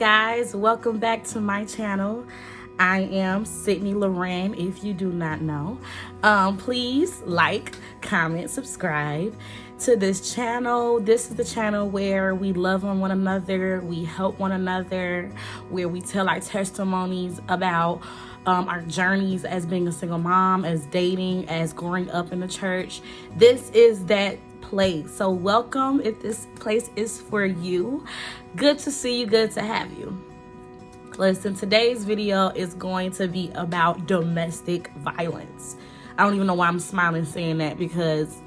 guys, welcome back to my channel. I am Sydney Lau'ryn, if you do not know. Please like, comment, subscribe to this channel. This is the channel where we love on one another, we help one another, where we tell our testimonies about our journeys as being a single mom, as dating, as growing up in the church. This is that place. So welcome if this place is for you. Good to see you, good to have you. Listen, today's video is going to be about domestic violence. I don't even know why I'm smiling saying that, because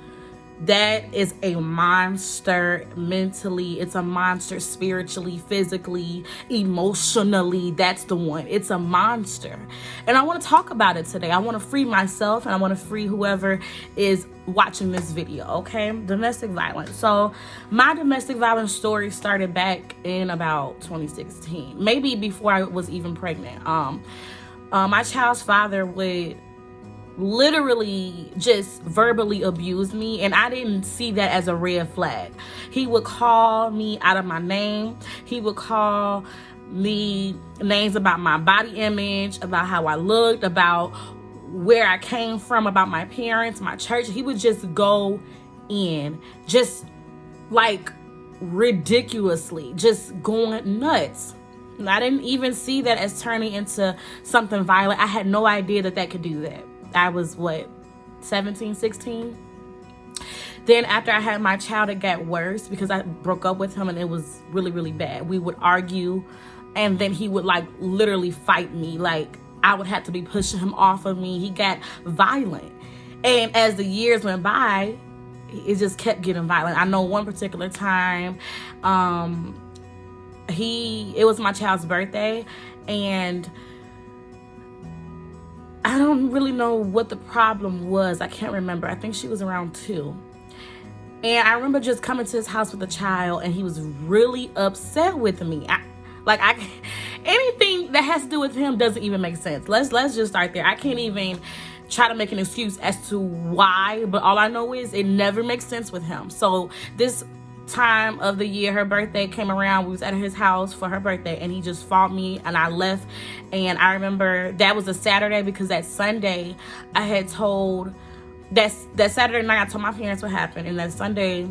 that is a monster mentally. It's a monster spiritually, physically, emotionally. That's the one. It's a monster. And I want to talk about it today. I want to free myself and I want to free whoever is watching this video, okay? Domestic violence. So my domestic violence story started back in about 2016, maybe before I was even pregnant. My child's father would literally just verbally abuse me, and I didn't see that as a red flag. He would call me out of my name. He would call me names about my body image, about how I looked, about where I came from, about my parents, my church. He would just go in, just like ridiculously, just going nuts. And I didn't even see that as turning into something violent. I had no idea that that could do that. I was, 17, 16? Then after I had my child, it got worse because I broke up with him and it was really, really bad. We would argue and then he would like literally fight me. Like I would have to be pushing him off of me. He got violent. And as the years went by, it just kept getting violent. I know one particular time, it was my child's birthday, and I don't really know what the problem was. I can't remember. I think she was around 2. And I remember just coming to his house with a child, and he was really upset with me. Anything that has to do with him doesn't even make sense. Let's just start there. I can't even try to make an excuse as to why, but all I know is it never makes sense with him. So this time of the year, her birthday came around, we was at his house for her birthday, and he just fought me and I left. And I remember that was a Saturday, because that Sunday I had told that Saturday night I told my parents what happened, and that Sunday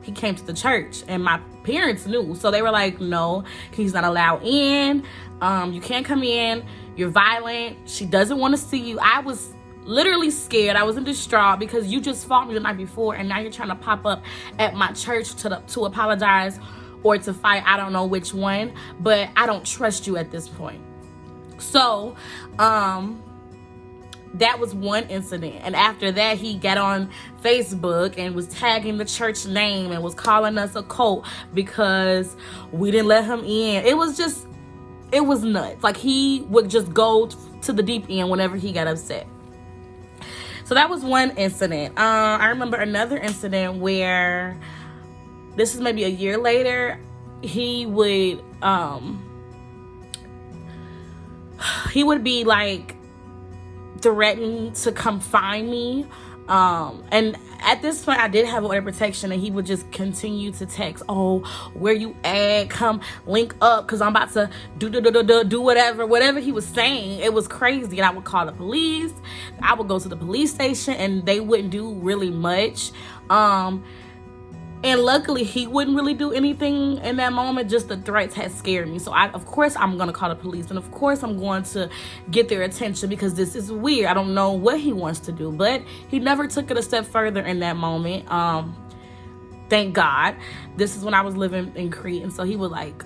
he came to the church and my parents knew, so they were like, no, he's not allowed in, you can't come in, you're violent, she doesn't want to see you. I was literally scared. I was in distraught because you just fought me the night before, and now you're trying to pop up at my church to apologize or to fight. I don't know which one, but I don't trust you at this point. So that was one incident. And after that, he got on Facebook and was tagging the church name and was calling us a cult because we didn't let him in. It was nuts. Like, he would just go to the deep end whenever he got upset. So that was one incident. I remember another incident where, this is maybe a year later, he would be like threatening to come find me. And at this point I did have order protection, and he would just continue to text, oh, where you at, come link up, because I'm about to do whatever he was saying. It was crazy. And I would call the police. I would go to the police station and they wouldn't do really much. And luckily he wouldn't really do anything in that moment. Just the threats had scared me. So of course I'm going to call the police, and of course I'm going to get their attention, because this is weird. I don't know what he wants to do, but he never took it a step further in that moment. Thank God. This is when I was living in Crete, and so he would like,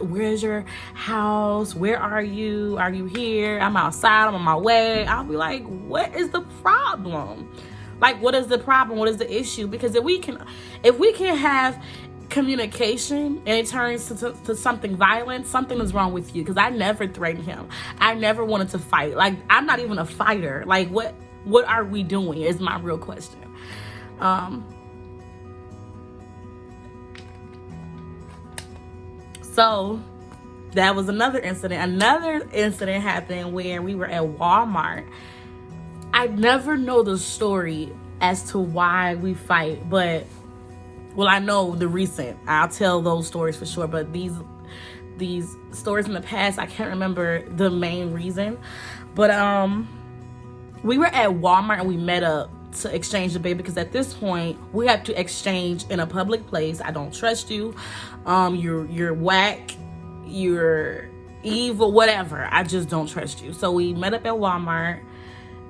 where's your house? Where are you? Are you here? I'm outside. I'm on my way. I'll be like, what is the problem? Like, what is the problem? What is the issue? Because if we can have communication and it turns to something violent, something is wrong with you. Because I never threatened him. I never wanted to fight. Like, I'm not even a fighter. Like, what are we doing is my real question. So that was another incident. Another incident happened where we were at Walmart. I never know the story as to why we fight, but Well, I know the recent. I'll tell those stories for sure, but these stories in the past, I can't remember the main reason. But we were at Walmart and we met up to exchange the baby, because at this point we have to exchange in a public place. I don't trust you. You're whack. You're evil, whatever. I just don't trust you. So we met up at Walmart,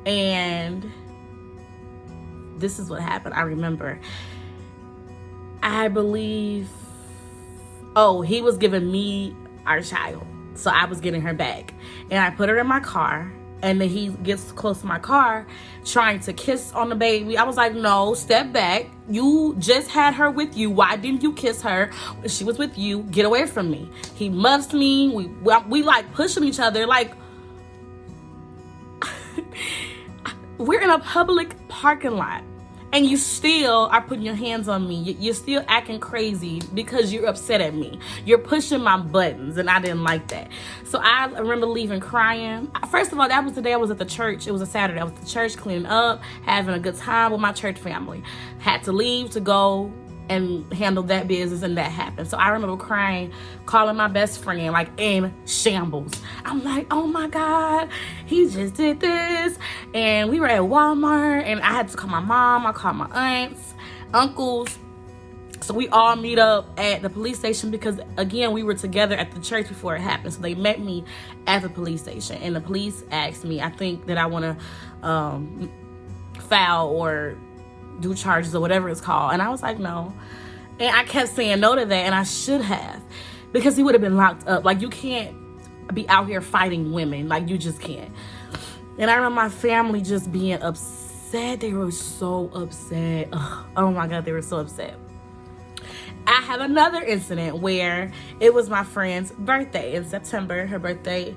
and this is what happened. I remember. I believe, he was giving me our child, so I was getting her back, and I put her in my car, and then he gets close to my car trying to kiss on the baby. I was like, no, step back. You just had her with you. Why didn't you kiss her when she was with you? Get away from me. He muffs me. We like pushing each other. Like, we're in a public parking lot, and you still are putting your hands on me. You're still acting crazy because you're upset at me. You're pushing my buttons, and I didn't like that. So I remember leaving crying. First of all, that was the day I was at the church. It was a Saturday. I was at the church cleaning up, having a good time with my church family. Had to leave to go and handle that business, and that happened. So I remember crying, calling my best friend, like in shambles. I'm like, oh my God, he just did this. And we were at Walmart, and I had to call my mom. I called my aunts, uncles. So we all meet up at the police station, because again, we were together at the church before it happened. So they met me at the police station, and the police asked me, I think that I want to file or do charges or whatever it's called. And I was like, no. And I kept saying no to that, and I should have, because he would have been locked up. Like, you can't be out here fighting women. Like, you just can't. And I remember my family just being upset. They were so upset. Ugh. Oh my God, they were so upset. I have another incident where it was my friend's birthday in September. Her birthday,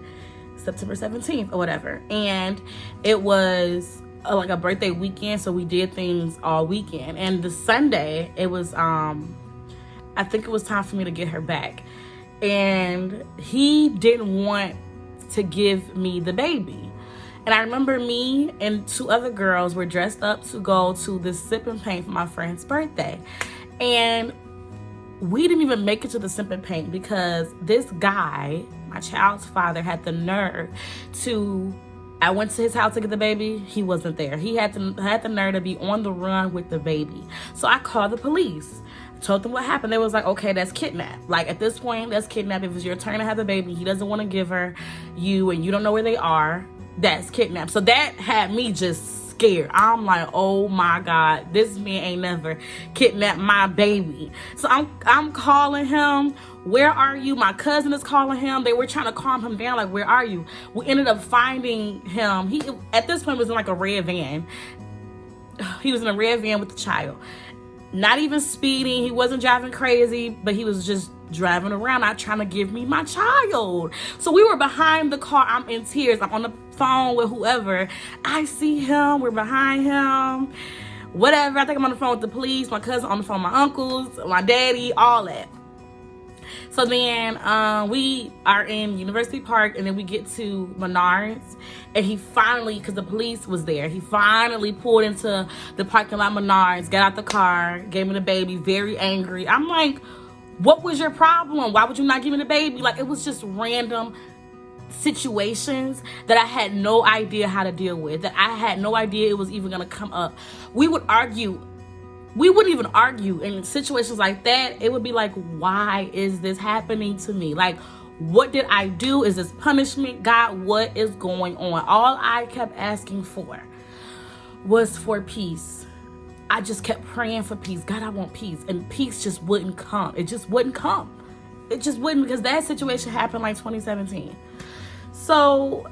September 17th or whatever. And it was like a birthday weekend, so we did things all weekend. And the Sunday, it was I think it was time for me to get her back, and he didn't want to give me the baby. And I remember me and two other girls were dressed up to go to this sip and paint for my friend's birthday, and we didn't even make it to the sip and paint because this guy, my child's father, had the nerve to, I went to his house to get the baby. He wasn't there. He had the nerve to be on the run with the baby. So I called the police. I told them what happened. They was like, okay, that's kidnap. Like, at this point, that's kidnap. If it's your turn to have the baby, he doesn't want to give her you, and you don't know where they are, that's kidnap. So that had me just scared. I'm like, oh my God, this man ain't never kidnapped my baby. So I'm calling him. Where are you? My cousin is calling him. They were trying to calm him down. Like, where are you? We ended up finding him. He, at this point, was in like a red van. He was in a red van with the child. Not even speeding. He wasn't driving crazy, but he was just driving around, not trying to give me my child. So we were behind the car. I'm in tears. I'm on the phone with whoever. I see him. We're behind him. Whatever. I think I'm on the phone with the police. My cousin on the phone with my uncles, my daddy, all that. So then we are in University Park, and then we get to Menards, and he finally, because the police was there, he finally pulled into the parking lot Menards, got out the car, gave me the baby, very angry. I'm like, what was your problem? Why would you not give me the baby? Like, it was just random situations that I had no idea how to deal with, that I had no idea it was even going to come up. We would argue. We wouldn't even argue in situations like that. It would be like, why is this happening to me? Like, what did I do? Is this punishment? God, what is going on? All I kept asking for was for peace. I just kept praying for peace. God, I want peace. And peace just wouldn't come. It just wouldn't come. It just wouldn't, because that situation happened like 2017. So,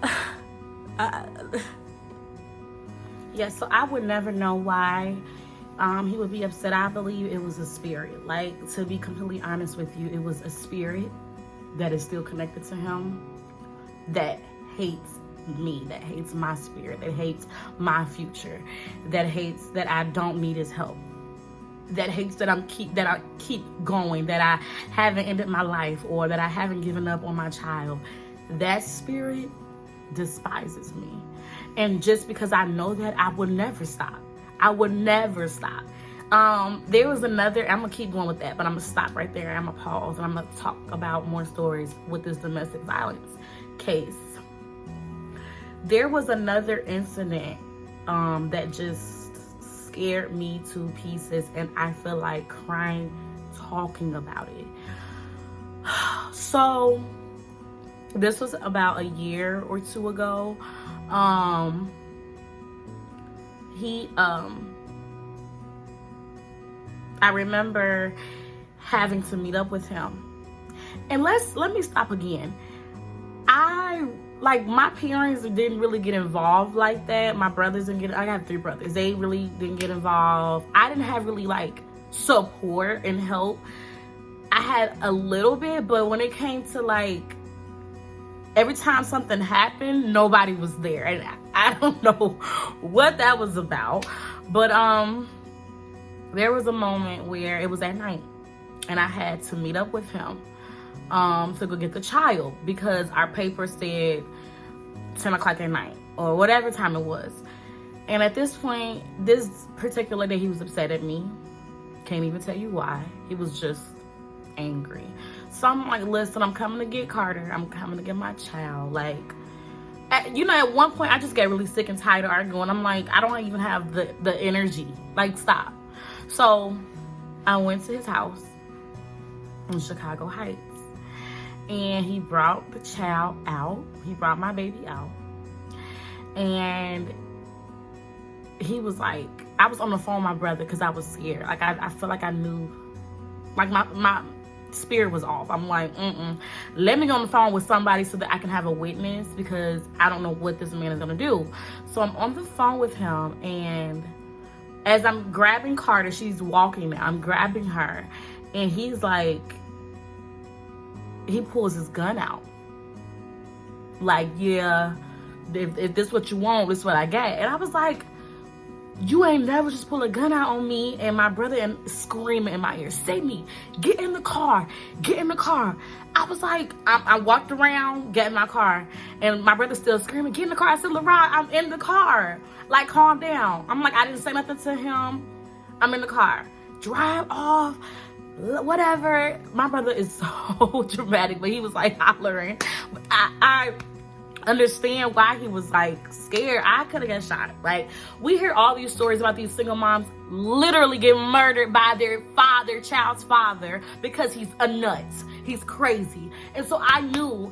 yeah, so I would never know why he would be upset. I believe it was a spirit. Like, to be completely honest with you, it was a spirit that is still connected to him that hates me, that hates my spirit, that hates my future, that hates that I don't need his help, that hates that I keep going, that I haven't ended my life, or that I haven't given up on my child. That spirit despises me. And just because I know that, I would never stop. I would never stop. There was another, I'm gonna keep going with that, but I'm gonna stop right there. I'm gonna pause and I'm gonna talk about more stories with this domestic violence case. There was another incident that just scared me to pieces, and I feel like crying talking about it. So this was about a year or two ago. I remember having to meet up with him. And let me stop again. My parents didn't really get involved like that. My brothers didn't get, I have 3 brothers. They really didn't get involved. I didn't have really like support and help. I had a little bit, but when it came to like, every time something happened, nobody was there. And I don't know what that was about. But there was a moment where it was at night and I had to meet up with him to go get the child because our paper said 10 o'clock at night or whatever time it was. And at this point, this particular day, he was upset at me. Can't even tell you why. He was just angry. So I'm like, listen, I'm coming to get Carter. I'm coming to get my child. Like, at one point, I just got really sick and tired of arguing. I'm like, I don't even have the energy. Like, stop. So I went to his house in Chicago Heights. And he brought the child out. He brought my baby out. And he was like, I was on the phone with my brother because I was scared. Like, I feel like I knew, like my spirit was off. I'm like, let me go on the phone with somebody so that I can have a witness because I don't know what this man is going to do. So I'm on the phone with him, and as I'm grabbing Carter, she's walking now. I'm grabbing her, and he's like, he pulls his gun out. Like, yeah, if this what you want, this what I got. And I was like, you ain't never just pull a gun out on me. And my brother and screaming in my ear, Sydney, get in the car, get in the car. I was like, I walked around, get in my car, and my brother's still screaming, get in the car. I said, Lau'ryn, I'm in the car. Like, calm down. I'm like, I didn't say nothing to him. I'm in the car. Drive off. Whatever. My brother is so dramatic, but he was like hollering. I understand why he was like scared. I could have got shot. Like, we hear all these stories about these single moms literally getting murdered by their child's father because he's a nut. He's crazy. And so I knew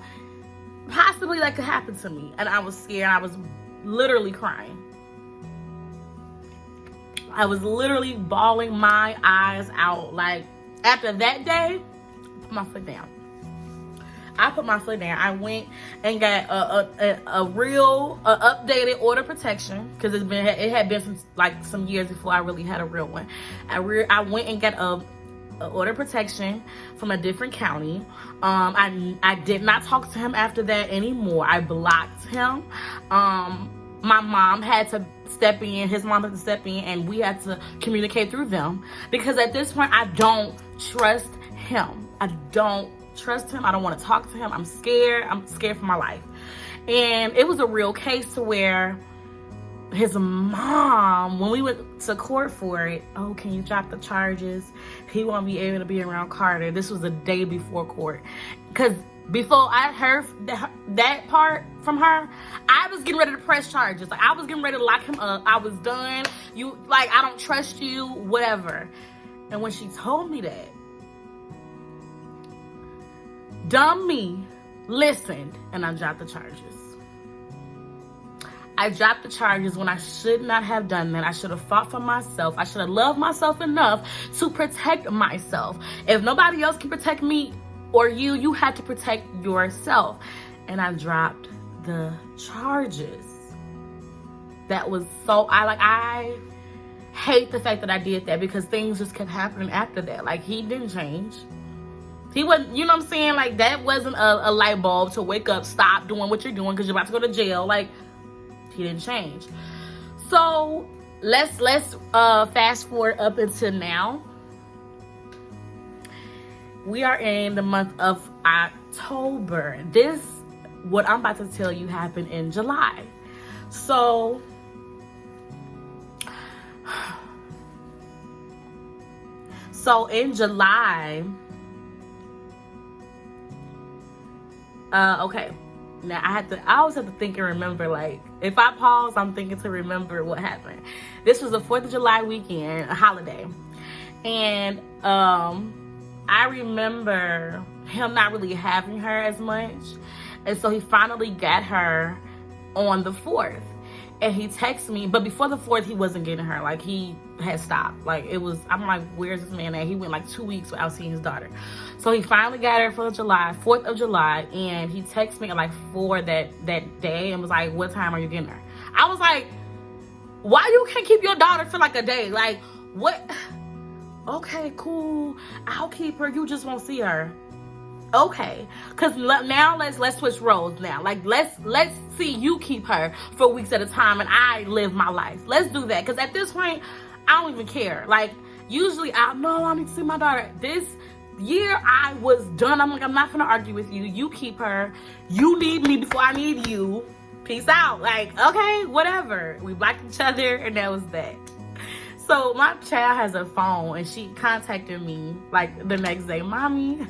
possibly that could happen to me. And I was scared. I was literally crying. I was literally bawling my eyes out. Like, after that day, I put my foot down. I went and got a real updated order protection because it had been some years before I really had a real one. I went and got a order protection from a different county. I did not talk to him after that anymore. I blocked him. My mom had to step in, his mom had to step in, and we had to communicate through them because at this point I don't trust him. I don't want to talk to him. I'm scared for my life. And it was a real case to where his mom, when we went to court for it, oh, can you drop the charges? He won't be able to be around Carter. This was the day before court. Because before I heard that part from her, I was getting ready to press charges. Like, I was getting ready to lock him up. I was done. I don't trust you, whatever. And when she told me that, dumb me listened, and I dropped the charges. I dropped the charges when I should not have done that. I should have fought for myself. I should have loved myself enough to protect myself. If nobody else can protect me or you have to protect yourself. And I dropped the charges. That was so, I hate the fact that I did that because things just kept happening after that. Like, he didn't change. He wasn't, you know what I'm saying? Like, that wasn't a light bulb to wake up, stop doing what you're doing because you're about to go to jail. Like, he didn't change. So let's fast forward up until now. We are in the month of October. What I'm about to tell you happened in July. So So in July, okay. Now I always have to think and remember, like, if I pause, I'm thinking to remember what happened. This was the 4th of July weekend, a holiday. And I remember him not really having her as much. And so he finally got her on the 4th. And he texted me, but before the 4th, he wasn't getting her. Like, he had stopped. Like, I'm like, where's this man at? He went like 2 weeks without seeing his daughter. So he finally got her for July, 4th of July, and he texted me at like 4 that day and was like, what time are you getting her? I was like, why you can't keep your daughter for like a day? Like, what? Okay, cool. I'll keep her. You just won't see her. Okay, because now let's switch roles now. Like, let's see you keep her for weeks at a time and I live my life. Let's do that, because at this point I don't even care. Like, usually I need to see my daughter. This year I was done. I'm like, I'm not gonna argue with you. You keep her. You need me before I need you. Peace out. Like, okay, whatever. We blocked each other and that was that. So my child has a phone and she contacted me like the next day. Mommy,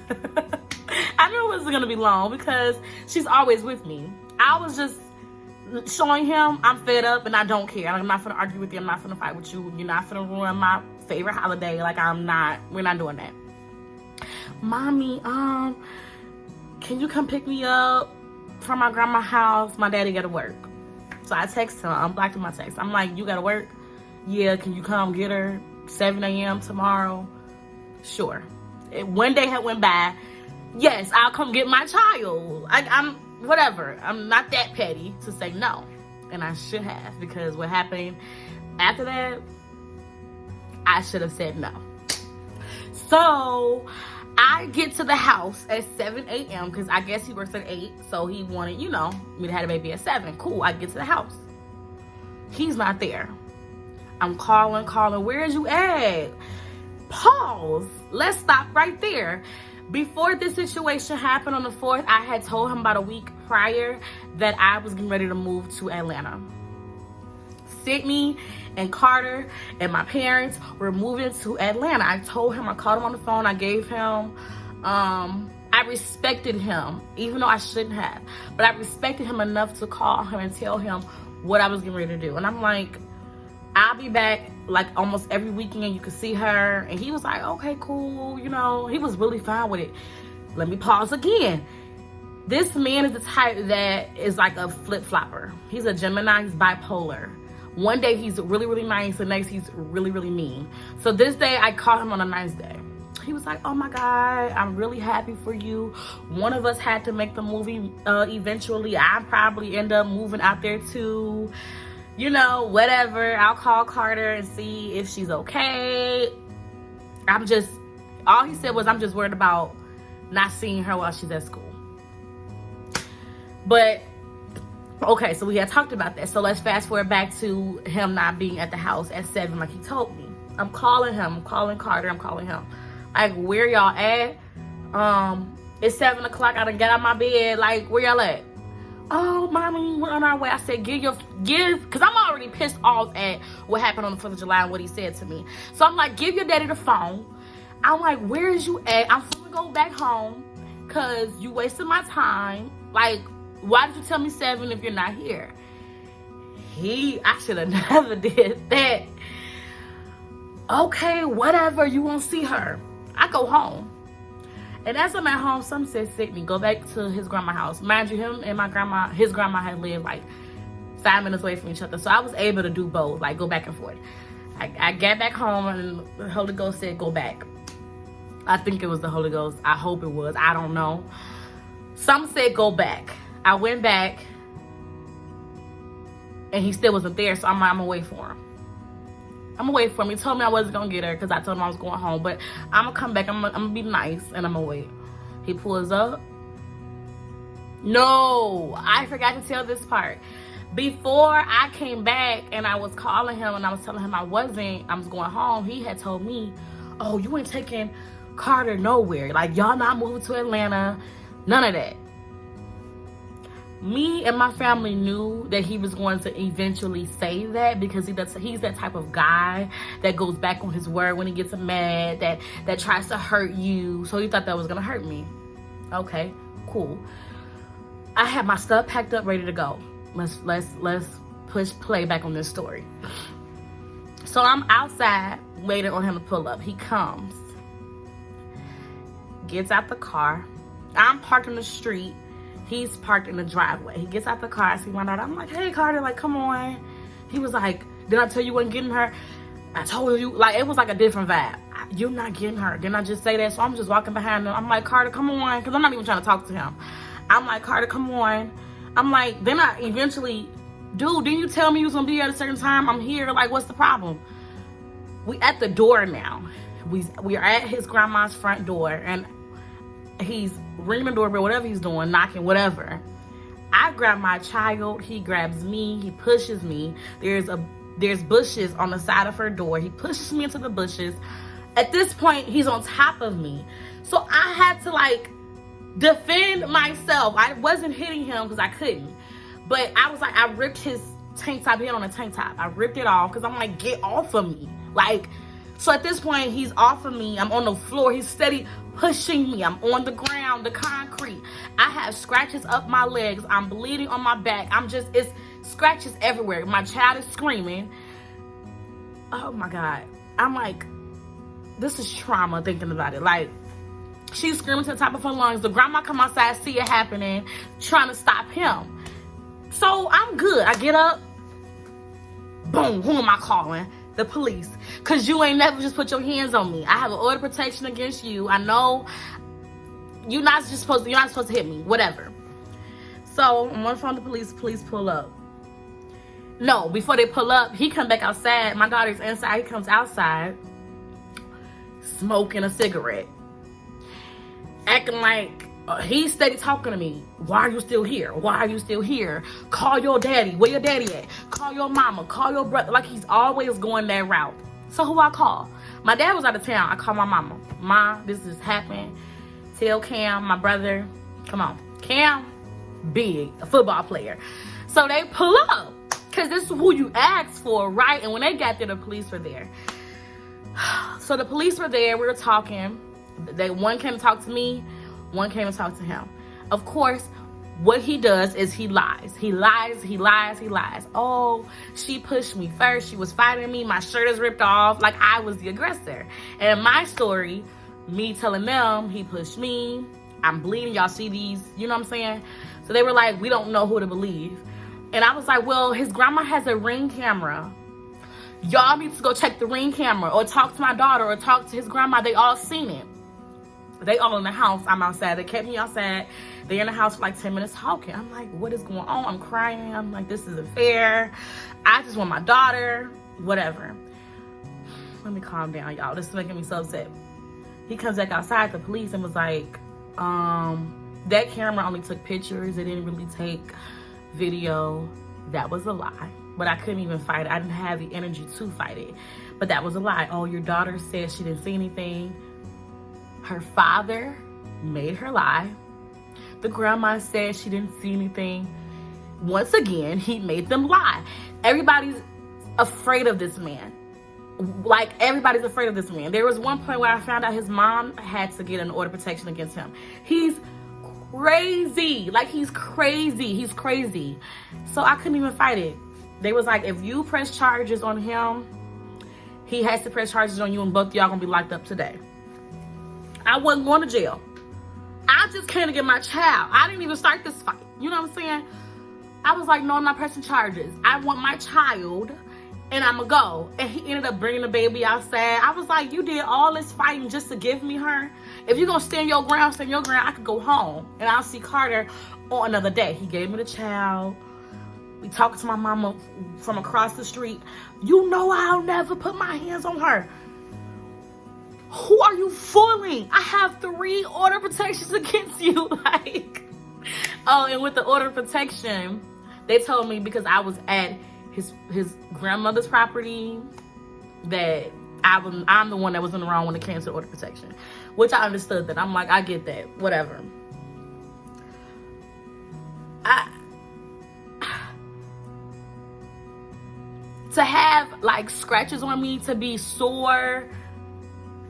I knew it wasn't going to be long because she's always with me. I was just showing him I'm fed up and I don't care. I'm not going to argue with you. I'm not going to fight with you. You're not going to ruin my favorite holiday. Like, we're not doing that. Mommy, can you come pick me up from my grandma's house? My daddy got to work. So I text him. I'm blocking my text. I'm like, you got to work? Yeah, can you come get her 7 a.m. tomorrow? Sure. One day had went by. Yes, I'll come get my child. I'm whatever. I'm not that petty to say no. And I should have, because what happened after that, I should have said no. So I get to the house at 7 a.m. because I guess he works at 8. So he wanted, me to have a baby at 7. Cool, I get to the house. He's not there. I'm calling. Where is you at? Pause. Let's stop right there. Before this situation happened on the 4th, I had told him about a week prior that I was getting ready to move to Atlanta. Sydney and Carter and my parents were moving to Atlanta. I told him, I called him on the phone. I gave him, I respected him, even though I shouldn't have. But I respected him enough to call him and tell him what I was getting ready to do. And I'm like, I'll be back like almost every weekend. You could see her. And he was like, okay, cool. He was really fine with it. Let me pause again. This man is the type that is like a flip-flopper. He's a Gemini. He's bipolar. One day he's really, really nice. The next he's really, really mean. So this day I caught him on a nice day. He was like, oh my God, I'm really happy for you. One of us had to make the movie eventually. I probably end up moving out there too. Whatever. I'll call Carter and see if she's okay. All he said was, I'm just worried about not seeing her while she's at school. But, okay, so we had talked about that. So let's fast forward back to him not being at the house at 7 like he told me. I'm calling him. I'm calling Carter. I'm calling him. Like, where y'all at? It's 7 o'clock. I done got out of my bed. Like, where y'all at? Oh, Mommy, we're on our way. I said, because I'm already pissed off at what happened on the 4th of July and what he said to me. So I'm like, give your daddy the phone. I'm like, where is you at? I'm finna go back home because you wasted my time. Like, why did you tell me 7 if you're not here? I should have never did that. Okay, whatever. You won't see her. I go home. And as I'm at home, some said, Sydney, go back to his grandma's house. Mind you, him and his grandma had lived like 5 minutes away from each other. So I was able to do both, like go back and forth. I got back home and the Holy Ghost said, go back. I think it was the Holy Ghost. I hope it was. I don't know. Some said, go back. I went back and he still wasn't there. So I'm like, I'm gonna wait for him. He told me I wasn't gonna get her because I told him I was going home, but I'm gonna come back. I'm gonna be nice and I'm gonna wait. He pulls up. No, I forgot to tell this part. Before I came back and I was calling him and I was telling him I was going home, he had told me, oh, you ain't taking Carter nowhere. Like, y'all not moving to Atlanta. None of that. Me and my family knew that he was going to eventually say that, because he's that type of guy that goes back on his word when he gets mad, that tries to hurt you. So he thought that was gonna hurt me. Okay, cool. I had my stuff packed up, ready to go. Let's push play back on this story. So I'm outside waiting on him to pull up. He comes, gets out the car. I'm parked in the street. He's parked in the driveway. He gets out the car. I see my daughter. I'm like, hey, Carter, like, come on. He was like, did I tell you wasn't getting her? I told you. Like, it was like a different vibe. You're not getting her. Didn't I just say that? So I'm just walking behind him. I'm like, Carter, come on. Because I'm not even trying to talk to him. I'm like, Carter, come on. I'm like, then I eventually, dude, didn't you tell me you was going to be at a certain time? I'm here. Like, what's the problem? We at the door now. We are at his grandma's front door. And he's ringing the doorbell, whatever he's doing, knocking, whatever. I grab my child. He grabs me. He pushes me. There's bushes on the side of her door. He pushes me into the bushes. At this point, he's on top of me. So I had to, like, defend myself. I wasn't hitting him because I couldn't. But I was like, I ripped his tank top. He had on a tank top. I ripped it off because I'm like, get off of me. Like, so at this point, he's off of me. I'm on the floor. He's steady pushing me. I'm on the ground, the concrete. I have scratches up my legs. I'm bleeding on my back. It's scratches everywhere. My child is screaming. Oh my God. I'm like, this is trauma thinking about it. Like, she's screaming to the top of her lungs. The grandma come outside, see it happening, trying to stop him. So I'm good. I get up. Boom. Who am I calling? The police. Because you ain't never just put your hands on me. I have an order of protection against you. I know you're not supposed to hit me. Whatever. So I'm on the phone to the police. Police pull up. No, before they pull up, he come back outside. My daughter's inside. He comes outside smoking a cigarette. Acting like he's steady talking to me. Why are you still here? Why are you still here? Call your daddy. Where your daddy at? Call your mama. Call your brother. Like, he's always going that route. So who I call? My dad was out of town. I call my mama. Ma, this is happening. Tell Cam, my brother. Come on. Cam, big, a football player. So they pull up. Because this is who you asked for, right? And when they got there, the police were there. So the police were there. We were talking. One came to talk to me. One came to talk to him. Of course, what he does is he lies. He lies. Oh, she pushed me first. She was fighting me. My shirt is ripped off. Like, I was the aggressor. And in my story, me telling them he pushed me. I'm bleeding. Y'all see these? You know what I'm saying? So they were like, we don't know who to believe. And I was like, well, his grandma has a Ring camera. Y'all need to go check the Ring camera, or talk to my daughter, or talk to his grandma. They all seen it. They all in the house. I'm outside. They kept me outside. They're in the house for like 10 minutes talking. I'm like, what is going on? I'm crying. I'm like, this isn't fair. I just want my daughter. Whatever. Let me calm down, y'all. This is making me so upset. He comes back outside, the police, and was like, that camera only took pictures. It didn't really take video. That was a lie. But I couldn't even fight it. I didn't have the energy to fight it. But that was a lie. Oh, your daughter said she didn't see anything. Her father made her lie. The grandma said she didn't see anything. Once again, he made them lie. Everybody's afraid of this man. Like, everybody's afraid of this man. There was one point where I found out his mom had to get an order of protection against him. He's crazy. Like, he's crazy. He's crazy. So I couldn't even fight it. They was like, if you press charges on him, he has to press charges on you, and both of y'all gonna be locked up today. I wasn't going to jail. I just came to get my child. I didn't even start this fight. You know what I'm saying? I was like, no, I'm not pressing charges. I want my child, and I'm going to go. And he ended up bringing the baby outside. I was like, you did all this fighting just to give me her? If you're going to stand your ground, I could go home. And I'll see Carter on another day. He gave me the child. We talked to my mama from across the street. You know I'll never put my hands on her. Who are you fooling? I have 3 order protections against you. Like, oh, and with the order of protection, they told me because I was at his grandmother's property that I'm the one that was in the wrong when it came to order of protection, which I understood that. I'm like, I get that, whatever. to have like scratches on me, to be sore.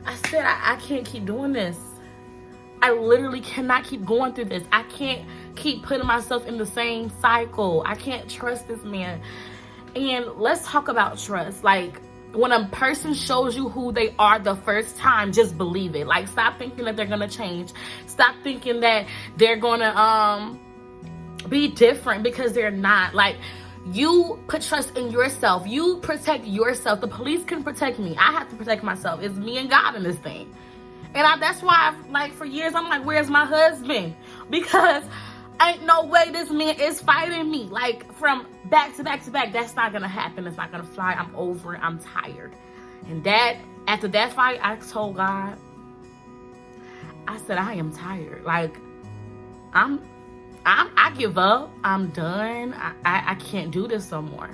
I said, I can't keep doing this. I literally cannot keep going through this. I can't keep putting myself in the same cycle. I can't trust this man. And let's talk about trust. Like, when a person shows you who they are the first time, just believe it. Like, stop thinking that they're gonna change. Stop thinking that they're gonna be different, because they're not. Like, you put trust in yourself. You protect yourself. The police can protect me. I have to protect myself. It's me and God in this thing. And that's why, like, for years, I'm like, where's my husband? Because ain't no way this man is fighting me. Like, from back to back to back. That's not going to happen. It's not going to fly. I'm over it. I'm tired. And after that fight, I told God, I said, I am tired. Like, I give up. I'm done. I can't do this no more.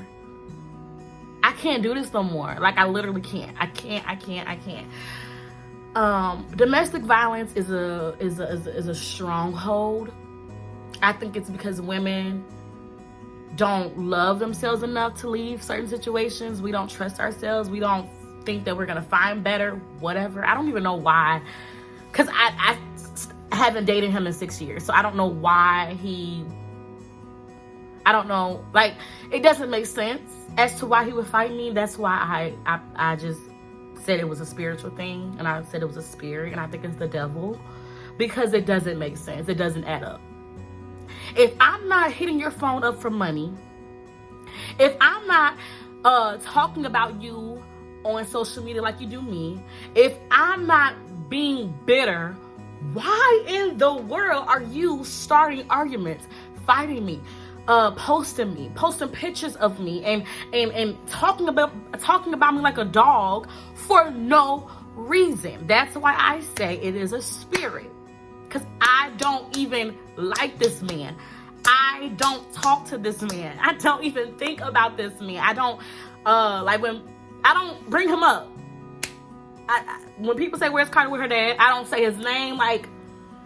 I can't do this no more. Like, I literally can't. I can't. Domestic violence is a stronghold. I think it's because women don't love themselves enough to leave certain situations. We don't trust ourselves. We don't think that we're gonna find better, whatever. I don't even know why, because I haven't dated him in 6 years, so I don't know why I don't know, like, it doesn't make sense as to why he would fight me. That's why I just said it was a spiritual thing, and I said it was a spirit, and I think it's the devil, because it doesn't make sense. It doesn't add up. If I'm not hitting your phone up for money, if I'm not talking about you on social media like you do me, if I'm not being bitter, why in the world are you starting arguments, fighting me, posting pictures of me, and talking about me like a dog for no reason? That's why I say it is a spirit, because I don't even like this man. I don't talk to this man. I don't even think about this man. I don't I don't bring him up. When people say, where's Carter with her dad, I don't say his name. Like,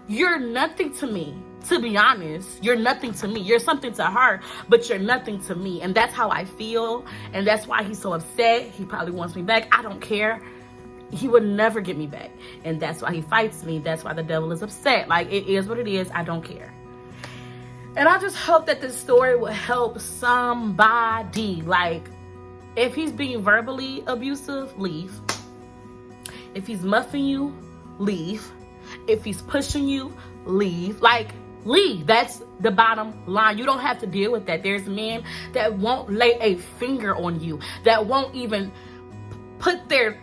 you're nothing to me. To be honest, you're nothing to me. You're something to her, but you're nothing to me. And that's how I feel. And that's why he's so upset. He probably wants me back. I don't care. He would never get me back. And that's why he fights me. That's why the devil is upset. Like, it is what it is. I don't care. And I just hope that this story will help somebody. Like, if he's being verbally abusive, leave. If he's muffing you, leave. If he's pushing you, leave. Like, leave. That's the bottom line. You don't have to deal with that. There's men that won't lay a finger on you, that won't even put their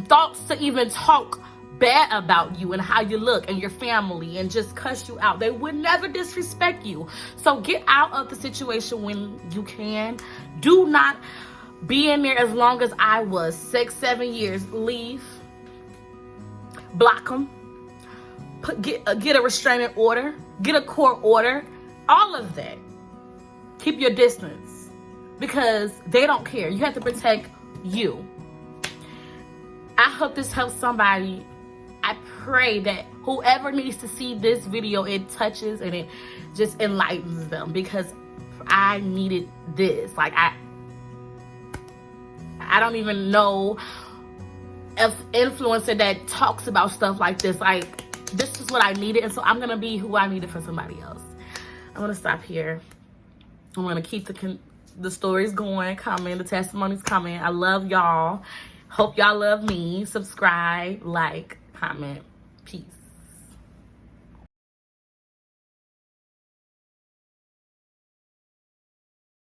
thoughts to even talk bad about you and how you look and your family, and just cuss you out. They would never disrespect you. So get out of the situation when you can. Do not be in there as long as I was. 6-7 years. Leave. Block them. Get a restraining order. Get a court order. All of that. Keep your distance, because they don't care. You have to protect you. I hope this helps somebody. I pray that whoever needs to see this video, it touches and it just enlightens them, because I needed this. Like, I don't even know if influencer that talks about stuff like this. Like, this is what I needed, and so I'm gonna be who I needed for somebody else. I'm gonna stop here. I'm gonna keep the stories going, coming, the testimonies coming. I love y'all. Hope y'all love me. Subscribe, like, comment. Peace.